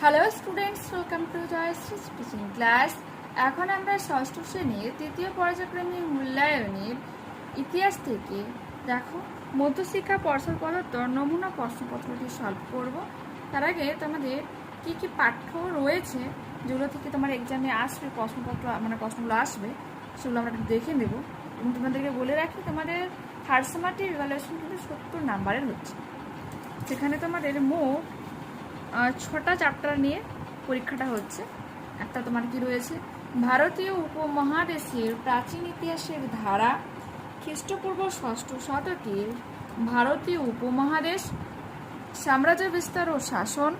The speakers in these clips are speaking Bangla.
Hello students, welcome to Jayashree teaching class. এখন আমরা ষষ্ঠ শ্রেণীর তৃতীয় পর্যায়ক্রমিক মূল্যায়নের ইতিহাস থেকে দেখো মধ্যশিক্ষা পর্ষদ প্রদত্ত নমুনা প্রশ্নপত্রটি সলভ করব। তার আগে তোমাদের কি কি পাঠ্য রয়েছে যেগুলো থেকে তোমার এক্সামে আসবে প্রশ্নগুলো আসবে সেগুলো আমরা দেখে নেব। এবং তোমাদেরকে বলে রাখি, তোমাদের থার্ড সেমারটিভ ইভ্যালুয়েশন কিন্তু 70 নাম্বারের হচ্ছে, সেখানে তোমাদের মোট 6টা চ্যাপ্টার নিয়ে পরীক্ষাটা হচ্ছে। একটা তোমার কি রয়েছে, ভারতীয় উপমহাদেশের প্রাচীন ইতিহাসের ধারা, খ্রিস্টপূর্ব 6ষ্ঠ শতকের ভারতীয় উপমহাদেশ, সাম্রাজ্য বিস্তার ও শাসন,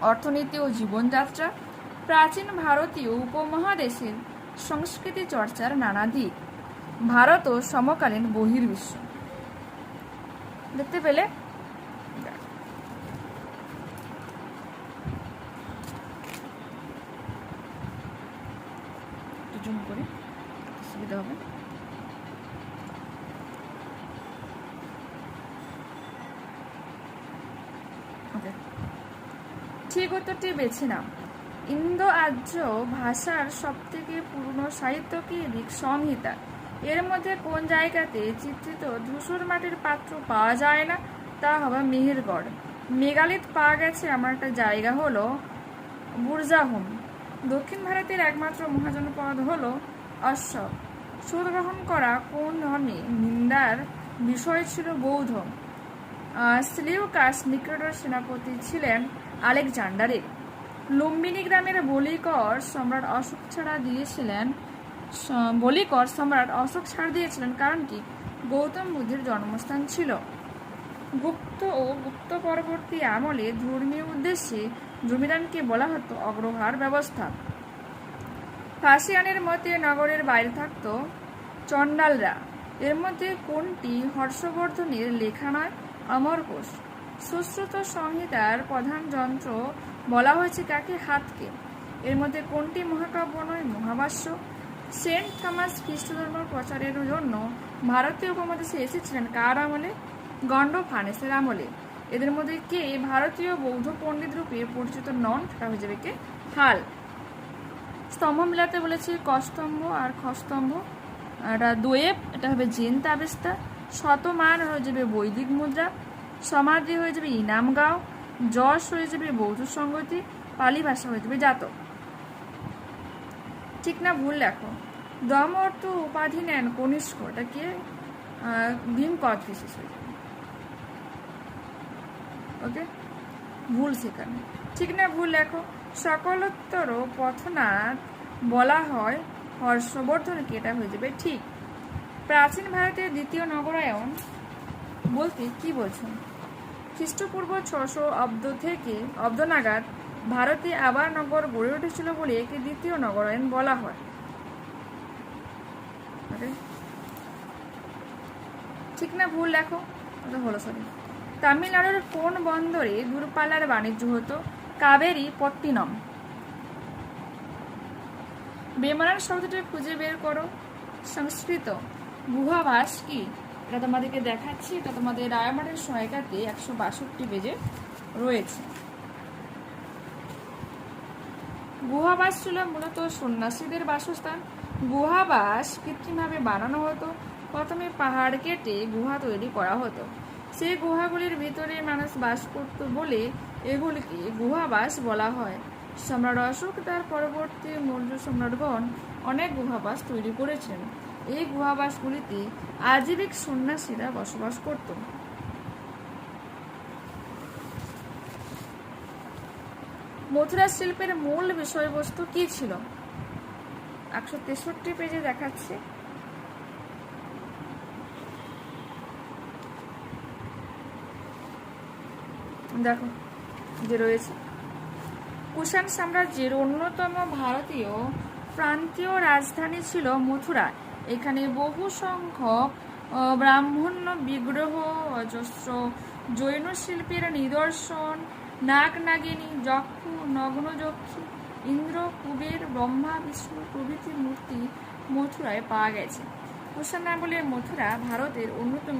অর্থনীতি ও জীবনযাত্রা, প্রাচীন ভারতীয় উপমহাদেশের সংস্কৃতি চর্চার নানা দিক, ভারত ও সমকালীন বহির্বিশ্ব। দেখতে পেলে? জুম করে সুবিধা হবে। ওকে, ঠিক উত্তরটি বেছে নাও। ইন্দো আর্য ভাষার সবথেকে পুরনো সাহিত্যকৃতিক সংহিতা এর মধ্যে কোন জায়গাতে চিত্রিত ধূসর মাটির পাত্র পাওয়া যায় না? তা হবে মেহেরগড়। মেগালিথ পাওয়া গেছে আমার একটা জায়গা হলো বুরজাহুম। দক্ষিণ ভারতের একমাত্র মহাজনপদ হলো অশোক। সুদ গ্রহণ করা কোন ধর্মে নিন্দার বিষয় ছিল? বৌদ্ধ। সিলিউকাস নিকেটর সেনাপতি ছিলেন আলেকজান্ডারের। লুম্বিনী গ্রামের বলিকর সম্রাট অশোক ছাড়া দিয়েছিলেন কারণ কি? গৌতম বুদ্ধের জন্মস্থান ছিল। গুপ্ত ও গুপ্ত পরবর্তী আমলে ধর্মীয় উদ্দেশ্যে জমিদানকে বলা হতো অগ্রহার ব্যবস্থা। ফাসিয়ানের মতে নগরের বাইরে থাকত চণ্ডালরা। এর মধ্যে কোনটি হর্ষবর্ধনের লেখা নয়? অমরকোষ। সুশ্রুত সংহিতার প্রধান যন্ত্র বলা হয়েছে কাকে? হাতকে। এর মধ্যে কোনটি মহাকাব্য নয়? মহাভাষ্য। সেন্ট থমাস খ্রিস্টধর্ম প্রচারের জন্য ভারতীয় উপমহাদেশে এসেছিলেন কার আমলে? গন্ডোফানেসের আমলে। এদের মধ্যে কে ভারতীয় বৌদ্ধ পণ্ডিত রূপে পরিচিত নন? সেটা হয়ে যাবে কে? হাল। স্তম্ভ মিলাতে বলেছে কস্তম্ভ আর খস্তম্ভ। এটা দোয়েব, এটা হবে জেন তাবেস্তা। শতমান হয়ে যাবে বৈদিক মুদ্রা। সমাধি হয়ে যাবে ইনামগাঁও। যশ হয়ে যাবে বৌদ্ধ সংগতি। পালি ভাষা হয়ে যাবে জাতক। ঠিক না ভুল লেখো। দম অর্থ উপাধি নেন কনিষ্ক, এটা কি? ভীম কথিস হয়ে যাবে। ওকে, ভুল সেখানে। ঠিক না ভুল লেখো। সকলোত্তর পথনাথ বলা হয় হর্ষবর্ধনকে, এটা হয়ে যাবে ঠিক। প্রাচীন ভারতের দ্বিতীয় নগরায়ন বলতে কি বলছেন? খ্রিস্টপূর্ব 600 অব্দ নাগাদ ভারতে আবার নগর গড়ে উঠেছিল বলে একে দ্বিতীয় নগরায়ন বলা হয়। ঠিক না ভুল লেখো। হলো সরি। তামিলনাড়ুর কোন বন্দরে দূরপাল্লার বাণিজ্য হতো? কাবেরী পট্টিনম। বেমানান শব্দটি খুঁজে বের করো। সংস্কৃত। গুহাবাস কি? এটা তোমাদেরকে দেখাচ্ছি, এটা তোমাদের রায়মার্টের সহায়িকাতে 162 পেজে রয়েছে। গুহাবাস ছিল মূলত সন্ন্যাসীদের বাসস্থান। গুহাবাস কৃত্রিমভাবে বানানো হতো। প্রথমে পাহাড় কেটে গুহা তৈরি করা হতো। সেই গুহাগুলির ভিতরে মানুষ বাস করত বলে এগুলিকে গুহাবাস বলা হয়। সম্রাট অশোক তার পরবর্তী মৌর্য সম্রাটগণ অনেক গুহাবাস তৈরি করেছিলেন। এই গুহাবাসগুলিতে আজীবিক সন্ন্যাসীরা বসবাস করত। মথুরা শিল্পের মূল বিষয়বস্তু কি ছিল? 163 পেজে দেখাচ্ছে। দেখো যে রয়েছে, কুষাণ সাম্রাজ্যের অন্যতম ভারতীয় প্রান্তীয় রাজধানী ছিল মথুরা। এখানে বহু সংখ্যক ব্রাহ্মণ্য বিগ্রহ, অজস্র জৈন শিল্পের নিদর্শন, নাগ নাগিনী, যক্ষু, নগ্নযক্ষী, ইন্দ্র, কুবের, ব্রহ্মা, বিষ্ণু প্রভৃতি মূর্তি মথুরায় পাওয়া গেছে। কুষাণ আমলে মথুরা ভারতের অন্যতম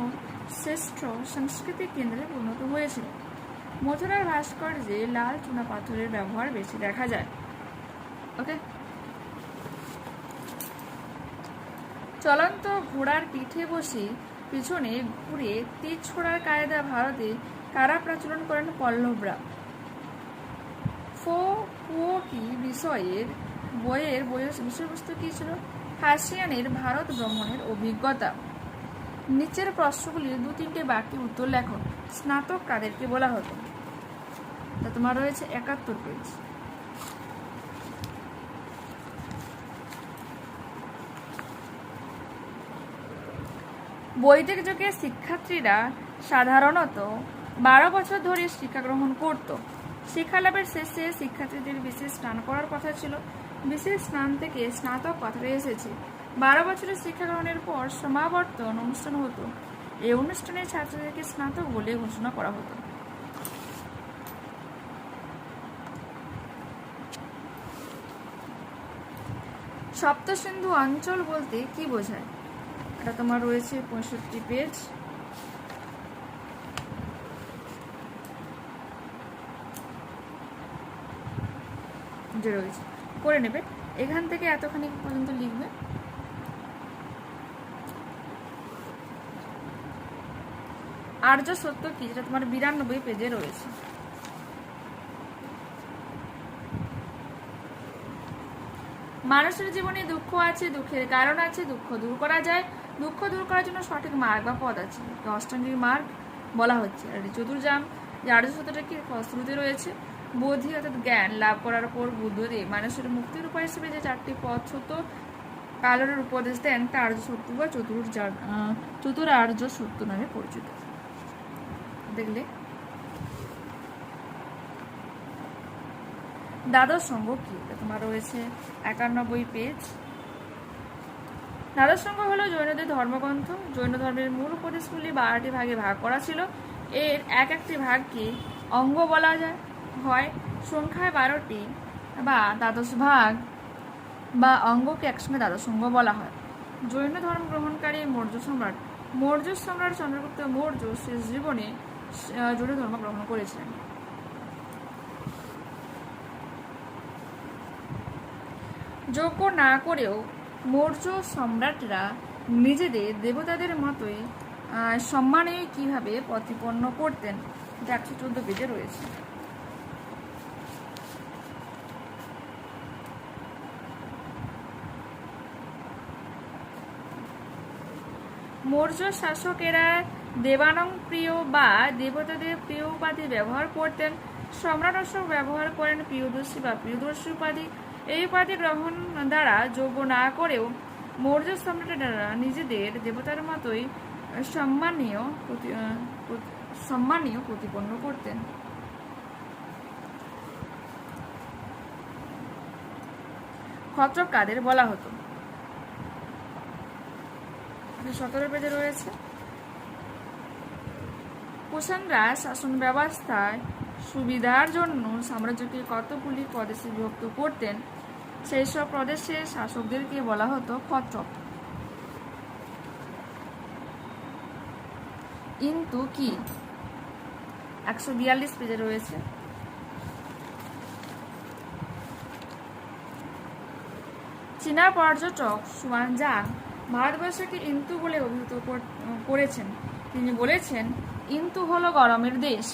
শ্রেষ্ঠ সাংস্কৃতিক কেন্দ্রে পরিণত হয়েছিল। মথুরার ভাস্কর্যে লাল চুনা পাথরের ব্যবহার বেশি দেখা যায়। ওকে, চলন্ত ঘোড়ার পিঠে বসে পিছনে ঘুরে তীর ছোড়ার কায়দা ভারতে কারা প্রচলন করেন? পল্লবরা। কি বইয়ের বিষয়বস্তু কি ছিল? হাসিয়ানের ভারত ভ্রমণের অভিজ্ঞতা। নিচের প্রশ্নগুলির 2-3টে বাক্যে উত্তর লেখো। স্নাতক কাদেরকে বলা হতো? তা তোমার রয়েছে 71 পেজ। বৈদিক যুগে শিক্ষার্থীরা সাধারণত 12 বছর ধরে শিক্ষা গ্রহণ করত। শিক্ষালাভের শেষে শিক্ষার্থীদের বিশেষ স্নান করার কথা ছিল। বিশেষ স্নান থেকে স্নাতক কথাটা এসেছে। 12 বছরের শিক্ষা গ্রহণের পর সমাবর্তন অনুষ্ঠান হতো। এই অনুষ্ঠানে ছাত্রদেরকে স্নাতক বলে ঘোষণা করা হতো। সপ্তসিন্ধু অঞ্চল বলতে কি বোঝায়? এটা তোমার রয়েছে 65 পেজ। যে রয়েছে করে নেবে, এখান থেকে এতখানি পর্যন্ত লিখবে। আর্য সত্য কি, যেটা তোমার 92 পেজে রয়েছে। মানুষের জীবনে দুঃখ আছে, দুঃখের কারণ আছে, দুঃখ দূর করা যায়, দুঃখ দূর করার জন্য সঠিক মার্গ বা পথ আছে, অষ্টাঙ্গিক মার্গ বলা হচ্ছে। আর চতুর্জাম, যে আর্য সত্যটা কি ফলশ্রুতি রয়েছে। বোধি অর্থাৎ জ্ঞান লাভ করার পর বুদ্ধদেব মানুষের মুক্তির উপায় হিসেবে যে 4টি পথ সত্য কালরের উপদেশ দেন তা আর্য সত্য বা চতুরার্য সত্য নামে পরিচিত। দেখলে দ্বাদশ সংঘ কি, তোমার রয়েছে 91 পেজ। দ্বাদশ সংঘ হলো জৈনদের ধর্মগ্রন্থ। জৈন ধর্মের মূল উপদেশগুলি 12টি ভাগে ভাগ করা ছিল। এর একটি ভাগকে অঙ্গ বলা যায়, হয় সংখ্যায় 12টি, বা দ্বাদশ ভাগ বা অঙ্গকে একসঙ্গে দ্বাদশ অঙ্গ বলা হয়। জৈন ধর্ম গ্রহণকারী মৌর্য সম্রাট চন্দ্রগুপ্ত মৌর্য শেষ জীবনে জৈন ধর্ম গ্রহণ করেছিলেন। যজ্ঞ না করেও মৌর্য সম্রাটরা নিজেদের দেবতাদের মতোই সম্মানে কিভাবে প্রতিপন্ন করতেন, এটা 114 পেজে রয়েছে। মৌর্য শাসকেরা দেবানং প্রিয় বা দেবতাদের প্রিয় উপাধি ব্যবহার করতেন। সম্রাট অশোক ব্যবহার করেন প্রিয়দর্শী বা প্রিয়দর্শী উপাধি। এই উপাধি গ্রহণ দ্বারা যজ্ঞ না করেও মৌর্য সম্রাটেরা নিজেদের দেবতার মতোই সম্মানীয় প্রতিপন্ন করতেন। ক্ষত্রক কাদের বলা হতো? 17 পেজে রয়েছে। কুষাণরা শাসন ব্যবস্থায় সুবিধার জন্য সাম্রাজ্যকে কতগুলি প্রদেশে বিভক্ত করতেন। সেই সব প্রদেশের শাসকদেরকে বলা হতো ক্ষত্রক। কিন্তু কি, 142 পেজে রয়েছে। চীনা পর্যটক সুয়ানজাং ভারতবর্ষকে ইন্তু বলে অভিহিত করেছেন। তিনি বলেছেন, ইন্তু হলো গরমের দেশ।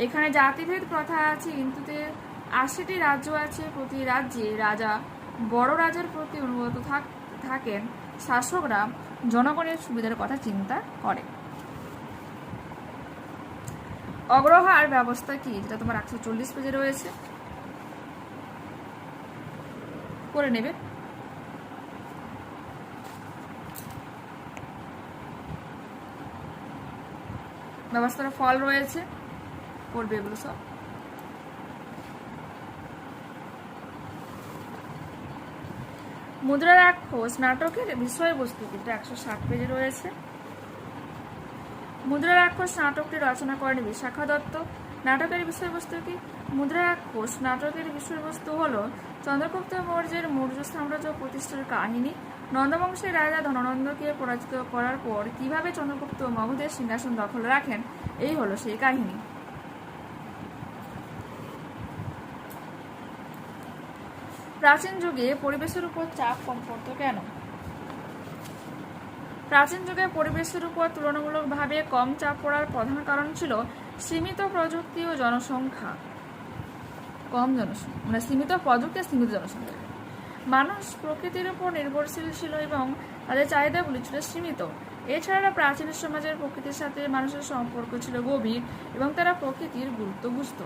এখানে জাতিভেদ প্রথা আছে। ইন্তুতে 80টি রাজ্য আছে। প্রতি রাজ্যে রাজা বড় রাজার প্রতি অনুগত থাকেন। শাসকরা জনগণের সুবিধার কথা চিন্তা করে। অগ্রহার ব্যবস্থা কি, যেটা তোমার 140 পেজে রয়েছে, করে নেবে। ব্যবস্থার ফল রয়েছে, করবে এগুলো সব। মুদ্রা রাক্ষস নাটকের বিষয়বস্তু, এটা 160 পেজে রয়েছে। মুদ্রা রাক্ষস নাটকটি রচনা করেন বিশাখা দত্ত। নাটকের বিষয়বস্তু কি? মুদ্রা রাক্ষস নাটকের বিষয়বস্তু হলো চন্দ্রগুপ্ত মৌর্যের মৌর্য সাম্রাজ্য প্রতিষ্ঠার কাহিনী। নন্দবংশের রাজা ধননন্দকে পরাজিত করার পর কিভাবে চন্দ্রগুপ্ত মগধের সিংহাসন দখল রাখেন, এই হলো সেই কাহিনী। প্রাচীন যুগে পরিবেশের উপর চাপ কম পড়তো কেন? প্রাচীন যুগে পরিবেশের উপর তুলনামূলকভাবে কম চাপ পড়ার প্রধান কারণ ছিল সীমিত প্রযুক্তি ও জনসংখ্যা। সীমিত প্রযুক্তি আর সীমিত জনসংখ্যা। মানুষ প্রকৃতির উপর নির্ভরশীল ছিল এবং তাদের চাহিদাগুলি ছিল সীমিত। এছাড়া প্রাচীন সমাজের প্রকৃতির সাথে মানুষের সম্পর্ক ছিল গভীর এবং তারা প্রকৃতির গুরুত্ব বুঝত।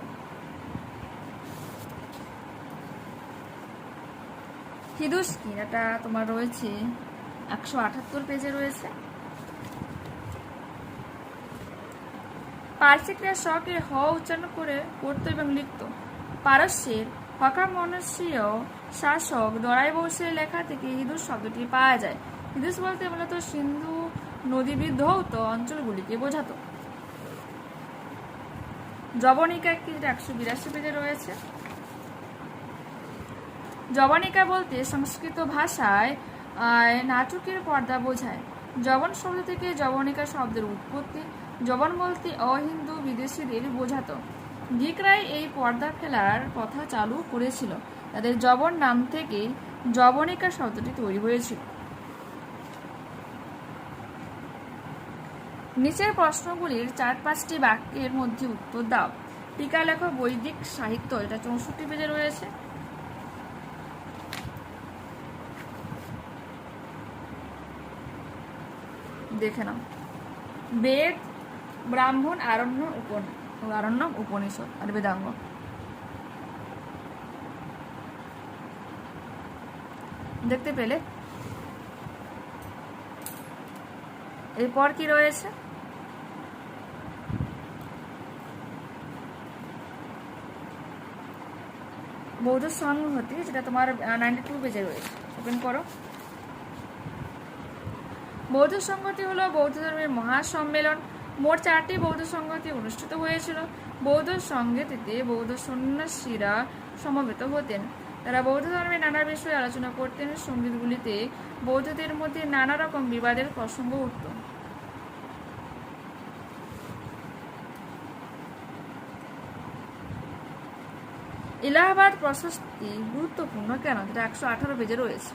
হিদুস কি, এটা তোমার রয়েছে 178 পেজে রয়েছে। পার্সিকরা শকে হ উচ্চারণ করে পড়ত এবং লিখত। পারস্যের হকামনসীয় শাসক দরাই বংশের লেখা থেকে হিদুস শব্দটি পাওয়া যায়। হিদুস বলতে মূলত সিন্ধু নদী বিধৌত অঞ্চলগুলিকে বোঝাতো। জবনিকা কি, 182 পেজে রয়েছে। জবনিকা বলতে সংস্কৃত ভাষায় নাটকের পর্দা বোঝায়। যবন শব্দ থেকে জবনিকা শব্দের উৎপত্তি। যবন বলতে অহিন্দু বিদেশিদের বোঝাতো। গ্রিকরাই এই পর্দা ফেলার কথা চালু করেছিল। তাদের যবন নাম থেকে জবনিকা শব্দটি তৈরি হয়েছিল। নিচের প্রশ্নগুলির 4-5টি বাক্যের মধ্যে উত্তর দাও। টিকা লেখো বৈদিক সাহিত্য, এটা 64 পেজে রয়েছে। দেখে নাও। বেদ, ব্রাহ্মণ, আরণ্যক, উপনিষদ আর বেদাঙ্গ। দেখতে পেলে? এরপর কি রয়েছে? বৌদ্ধ সংহতি, যেটা তোমার 92 পেজে রয়েছে। ওপেন করো। বৌদ্ধ সংহতি হলো বৌদ্ধ ধর্মের মহাসম্মেলন। মোট 4টি বৌদ্ধ সংহতি অনুষ্ঠিত হয়েছিল। বৌদ্ধ সংহতিতে বৌদ্ধ সন্ন্যাসীরা সমবেত হতেন। তারা বৌদ্ধ ধর্মের নানা বিষয়ে আলোচনা করতেন। সঙ্গীতগুলিতে বৌদ্ধদের মধ্যে নানা রকম বিবাদের প্রসঙ্গ উঠত। এলাহাবাদ প্রশস্তি গুরুত্বপূর্ণ কেন? যেটা 118 পেজে রয়েছে।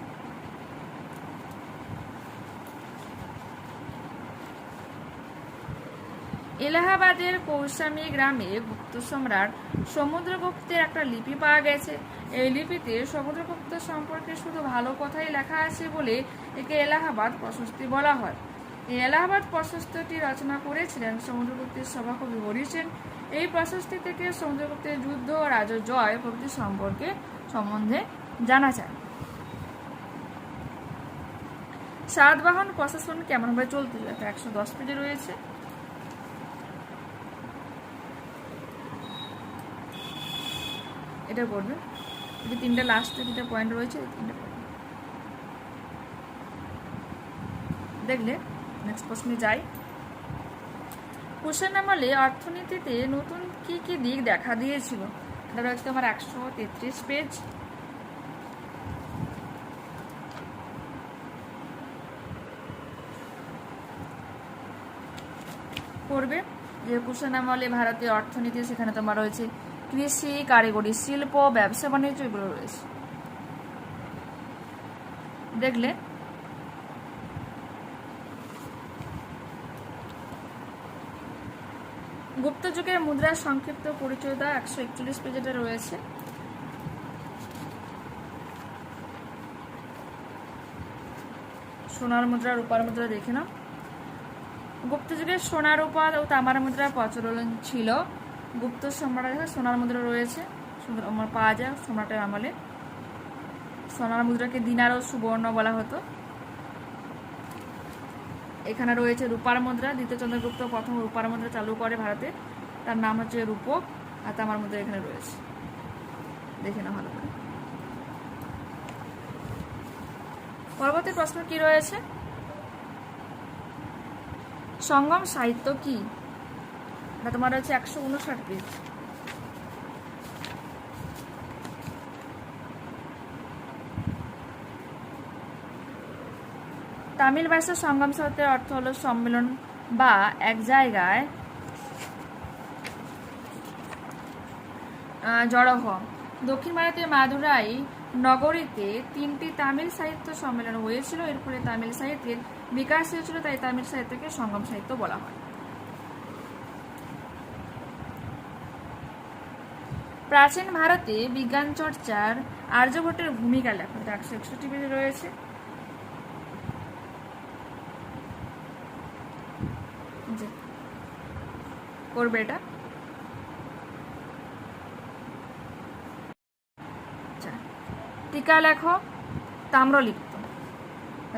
এলাহাবাদের কৌশামী গ্রামে গুপ্ত সম্রাট সমুদ্রগুপ্তের একটা লিপি পাওয়া গেছে। এই লিপিতে সমুদ্রগুপ্ত সম্পর্কে শুধু ভালো কথাই লেখা আছে বলে একে এলাহাবাদ প্রশস্তি বলা হয়। এই এলাহাবাদ প্রশস্তিটি রচনা করেছিলেন সমুদ্রগুপ্তের সভাকবি হরিসেন। এই প্রশস্তি থেকে সমুদ্রগুপ্তের যুদ্ধ ও রাজজয় প্রভৃতি সম্বন্ধে জানা যায়। সাতবাহন প্রশাসন কেমনভাবে চলতে, 110 পেজে রয়েছে। এটা করবে, এই 3টা লাস্টে 2টা পয়েন্ট রয়েছে, 3টা পয়েন্ট দেখলে। নেক্সট প্রশ্নে যাই। কুষাণ আমলে অর্থনীতিতে নতুন কি কি দিক দেখা দিয়েছিল? এটা রয়েছে আমার 133 পেজ। পড়বে যে কুষাণ আমলে ভারতীয় অর্থনীতি, সেখানে তোমার রয়েছে কৃষি, কারিগরি শিল্প, ব্যবসা বাণিজ্য, এগুলো রয়েছে। দেখলে? গুপ্ত যুগের মুদ্রার সংক্ষিপ্ত পরিচয় দেওয়া, 141 পেজেটা রয়েছে। সোনার মুদ্রা, রূপার মুদ্রা দেখে নাও। গুপ্ত যুগে সোনা, রূপা ও তামার মুদ্রার প্রচলন ছিল। গুপ্ত সম্রাটের সোনার মুদ্রা রয়েছে, আমার পাওয়া যায় সম্রাটের আমলে। সোনার মুদ্রাকে দিনার ও সুবর্ণ বলা হতো। এখানে রয়েছে রূপার মুদ্রা। দ্বিতীয় চন্দ্রগুপ্ত প্রথম রূপার মুদ্রা চালু করে ভারতে। তার নাম হচ্ছে রূপক। আর তামার মুদ্রা এখানে রয়েছে, দেখে না ভালো করে। পরবর্তী প্রশ্ন কি রয়েছে? সঙ্গম সাহিত্য কি? এটা তোমার রয়েছে 159 পেজ। তামিল ভাষার সঙ্গম সাহিত্যের অর্থ হলো সম্মেলন বা এক জায়গায় জড়ো হওয়া। দক্ষিণ ভারতীয় মাদুরাই নগরীতে 3টি তামিল সাহিত্য সম্মেলন হয়েছিল। এর ফলে তামিল সাহিত্যের বিকাশ হয়েছিল, তাই তামিল সাহিত্যকে সঙ্গম সাহিত্য বলা হয়। প্রাচীন ভারতে বিজ্ঞান চর্চার আর্যভট্টের ভূমিকা লেখা 161 পেজে রয়েছে। করবে এটা। টিকা লেখো তাম্রলিপ্ত,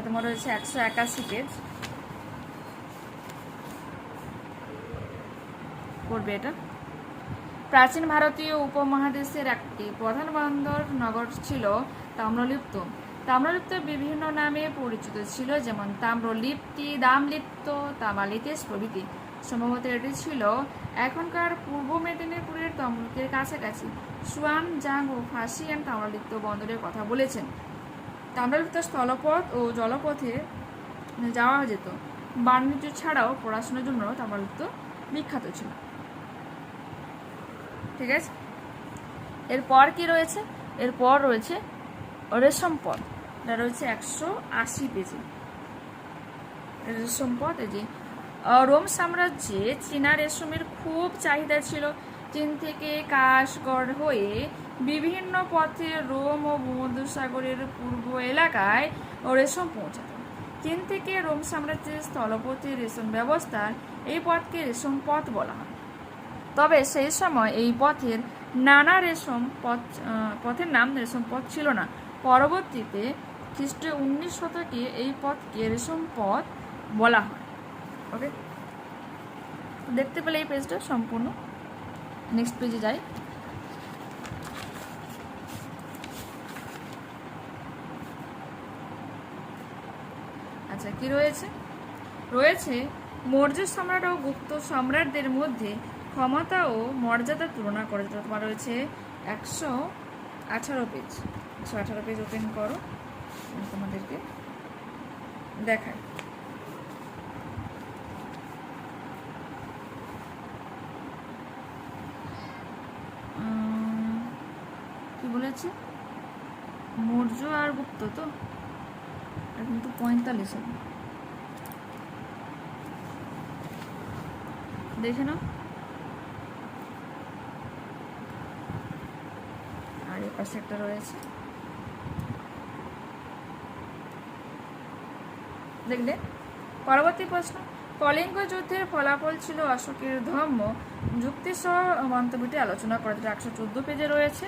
তোমার রয়েছে 181 পেজ। করবে এটা। প্রাচীন ভারতীয় উপমহাদেশের একটি প্রধান বন্দর নগর ছিল তাম্রলিপ্ত। তাম্রলিপ্ত বিভিন্ন নামে পরিচিত ছিল, যেমন তাম্রলিপ্তি, দামলিপ্ত, তামালিতেশ প্রভৃতি। সম্ভবত এটি ছিল এখনকার পূর্ব মেদিনীপুরের তমলুকের কাছাকাছি। সুয়ান, জাং ও ফাসিয়ান তাম্রলিপ্ত বন্দরের কথা বলেছেন। তাম্রলিপ্ত স্থলপথ ও জলপথে যাওয়া যেত। বাণিজ্য ছাড়াও পড়াশোনার জন্য তাম্রলিপ্ত বিখ্যাত ছিল। ঠিক আছে, এরপর কি রয়েছে? এরপর রয়েছে রেশম পথ, এটা রয়েছে 180 পেজে। রেশম পথ, এই যে রোম সাম্রাজ্যে চীনা রেশমের খুব চাহিদা ছিল। চীন থেকে কাশগড় হয়ে বিভিন্ন পথে রোম ও ভূমধ্যসাগরের পূর্ব এলাকায় রেশম পৌঁছাত। চীন থেকে রোম সাম্রাজ্যের স্থলপথে রেশম ব্যবস্থার এই পথকে রেশম পথ বলা হয়। তবে সেই সময় এই পথের পথের নাম রেশম পথ ছিল না। পরবর্তীতে খ্রিস্টীয় 19 শতকে এই পথকে রেশম পথ বলা হয়। ওকে, দেখতে পেলে এই পেজটা সম্পূর্ণ। নেক্সট পেজে যাই। আচ্ছা, কি রয়েছে? রয়েছে মৌর্য সম্রাট ও গুপ্ত সম্রাটদের মধ্যে ক্ষমতা ও মর্যাদা তুলনা করে। তোমার রয়েছে 118 পেজ। 118 পেজ ওপেন করো, তোমাদেরকে দেখায়। কি বলেছে? মৌর্য আর গুপ্ত তো কিন্তু 45 হবে, দেখে নাও। আর এর পাশে একটা রয়েছে, দেখলে? পরবর্তী প্রশ্ন, কলিঙ্গ যুদ্ধের ফলাফল ছিল অশোকের ধর্ম যুক্তি সহ মন্তব্যটি আলোচনা করা। 114 পেজে রয়েছে,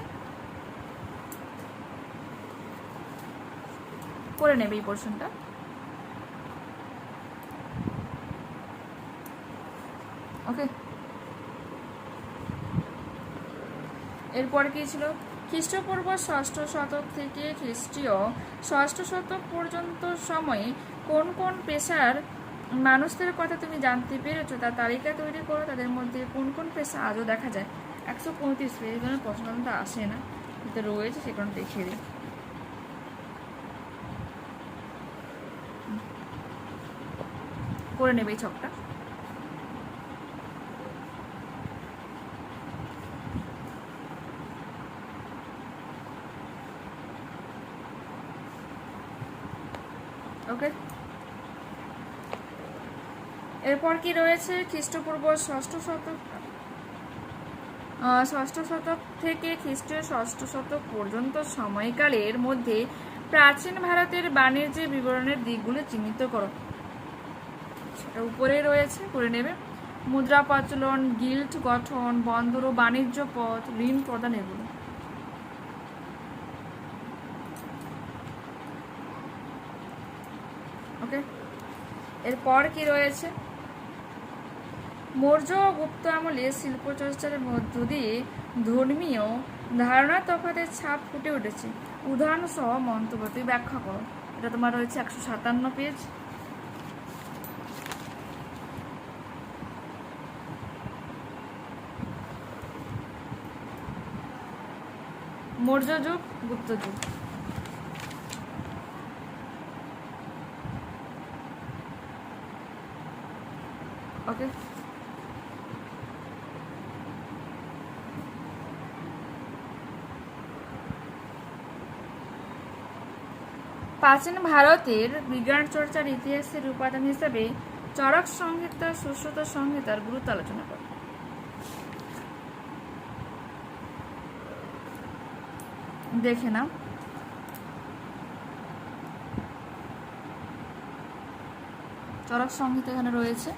করে নেবে এই পোর্শনটা। ওকে, এরপর কি ছিল? খ্রিস্টপূর্ব 6ষ্ঠ শতক থেকে খ্রিস্টীয় 6ষ্ঠ শতক পর্যন্ত সময়ে কোন কোন পেশার মানুষদের কথা তুমি জানতে পেরেছো তার তালিকা তৈরি করো। তাদের মধ্যে কোন কোন পেশা আজও দেখা যায়। 135 পেজ, এই ধরনের প্রশ্নটা আসে না, যেটা রয়েছে সে কারণে দেখিয়ে দিই। করে নেবে এই ছকটা। ওকে, এরপর কি রয়েছে? খ্রিস্টপূর্ব 6ষ্ঠ শতক থেকে খ্রিস্টীয় 6ষ্ঠ শতক পর্যন্ত সময়কালের মধ্যে প্রাচীন ভারতের বাণিজ্যের বিবরণের দিকগুলো চিহ্নিত করো। সেটা উপরে রয়েছে, করে নেবে। মুদ্রা প্রচলন, গিল্ড গঠন, বন্দর ও বাণিজ্য পথ, ঋণ প্রদান এগুলো। ওকে, এরপর কি রয়েছে? মৌর্য ও গুপ্ত আমলে শিল্পচর্চার মধ্য দিয়ে ধর্মীয় ধারণা তফাতের ছাপ ফুটে উঠেছে। উদাহরণ সহ মন্তব্যটি ব্যাখ্যা করো। এটা তোমার রয়েছে 157 পেজ। মৌর্য যুগ, গুপ্ত যুগ। ওকে, প্রাচীন ভারতের বিজ্ঞান চর্চার ইতিহাসের উপাদান হিসেবে চরক সংহিতা সুশ্রুত সংহিতার গুরুত্ব আলোচনা করে। দেখে নাও, চরক সংহিতা এখানে রয়েছে।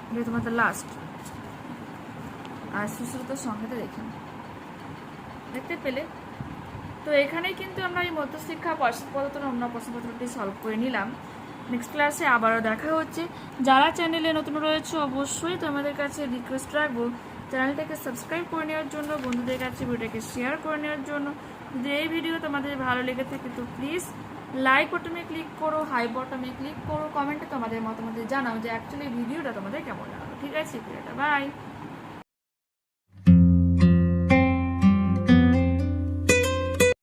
এটা তোমাদের লাস্ট। আর সুশ্রুত সংহিতা দেখে দেখতে পেলে। তো এখানেই কিন্তু আমরা এই মধ্যশিক্ষা পদ্ধতির অন্য প্রশ্নপত্রটি সলভ করে নিলাম। নেক্সট ক্লাসে আবারও দেখা হচ্ছে। যারা চ্যানেলে নতুন রয়েছে অবশ্যই তোমাদের কাছে রিকোয়েস্ট রাখবো চ্যানেলটাকে সাবস্ক্রাইব করে নেওয়ার জন্য, বন্ধুদের কাছে ভিডিওটাকে শেয়ার করে নেওয়ার জন্য। যদি এই ভিডিও তোমাদের ভালো লেগে থাকে তো প্লিজ লাইক বটনে ক্লিক করো, হাই বটনে ক্লিক করো, কমেন্টে তোমাদের মতামত জানাও যে অ্যাকচুয়ালি ভিডিওটা তোমাদের কেমন লাগলো। ঠিক আছে, ভিডিওটা বাই।